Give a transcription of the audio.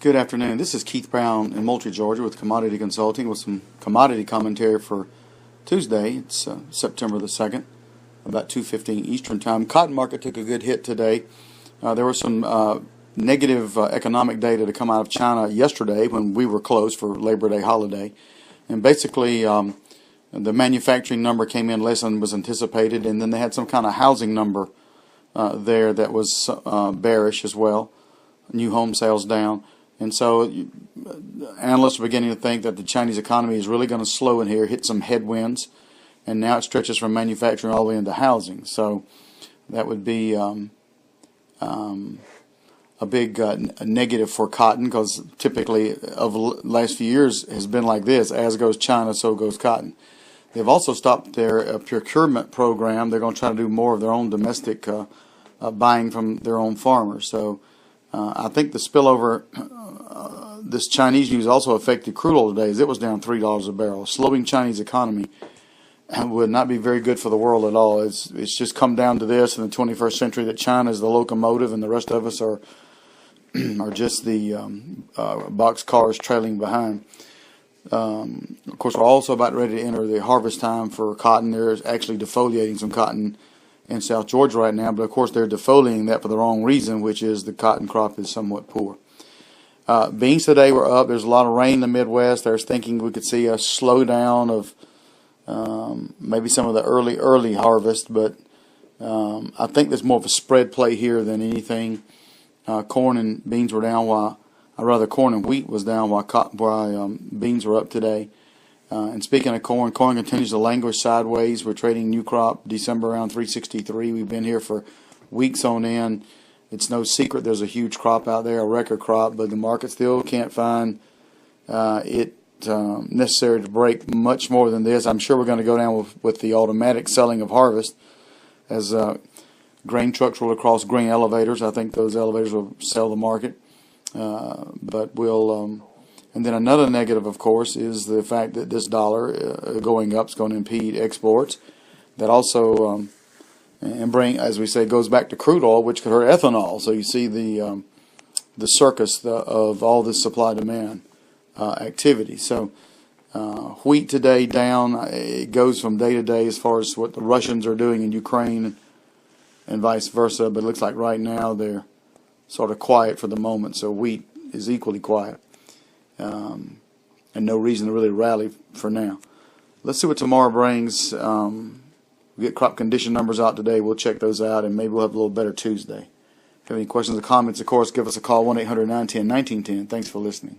Good afternoon. This is Keith Brown in Moultrie, Georgia with Commodity Consulting with some commodity commentary for Tuesday. It's September the 2nd, about 2:15 Eastern Time. Cotton market took a good hit today. There was some negative economic data to come out of China yesterday when we were closed for Labor Day holiday. And basically, the manufacturing number came in less than was anticipated, and then they had some kind of housing number there that was bearish as well. New home sales down. And so analysts are beginning to think that the Chinese economy is really going to slow in here, hit some headwinds, and now it stretches from manufacturing all the way into housing. So that would be a big negative for cotton, because typically of the last few years has been like this: as goes China, so goes cotton. They've also stopped their procurement program. They're going to try to do more of their own domestic buying from their own farmers. So I think the spillover, this Chinese news also affected crude oil today, as it was down $3 a barrel. Slowing Chinese economy would not be very good for the world at all. It's just come down to this in the 21st century, that China is the locomotive and the rest of us are just the box cars trailing behind. Of course, we're also about ready to enter the harvest time for cotton. They're actually defoliating some cotton in South Georgia right now, but of course they're defoliating that for the wrong reason, which is the cotton crop is somewhat poor. Beans today were up. There's a lot of rain in the Midwest. There's thinking we could see a slowdown of maybe some of the early harvest, but I think there's more of a spread play here than anything. Corn and beans were down, corn and wheat was down while beans were up today. And speaking of corn continues to languish sideways. We're trading new crop December around 363. We've been here for weeks on end. It's no secret there's a huge crop out there, a record crop, but the market still can't find it necessary to break much more than this. I'm sure we're going to go down with the automatic selling of harvest as grain trucks roll across grain elevators. I think those elevators will sell the market, but we'll. And then another negative, of course, is the fact that this dollar going up is going to impede exports. That also, and bring, as we say, goes back to crude oil, which could hurt ethanol. So you see the circus of all this supply-demand activity. So wheat today down. It goes from day to day as far as what the Russians are doing in Ukraine and vice versa. But it looks like right now they're sort of quiet for the moment. So wheat is equally quiet. And no reason to really rally for now. Let's see what tomorrow brings. We get crop condition numbers out today. We'll check those out, and maybe we'll have a little better Tuesday. If you have any questions or comments, of course, give us a call, 1-800-910-1910. Thanks for listening.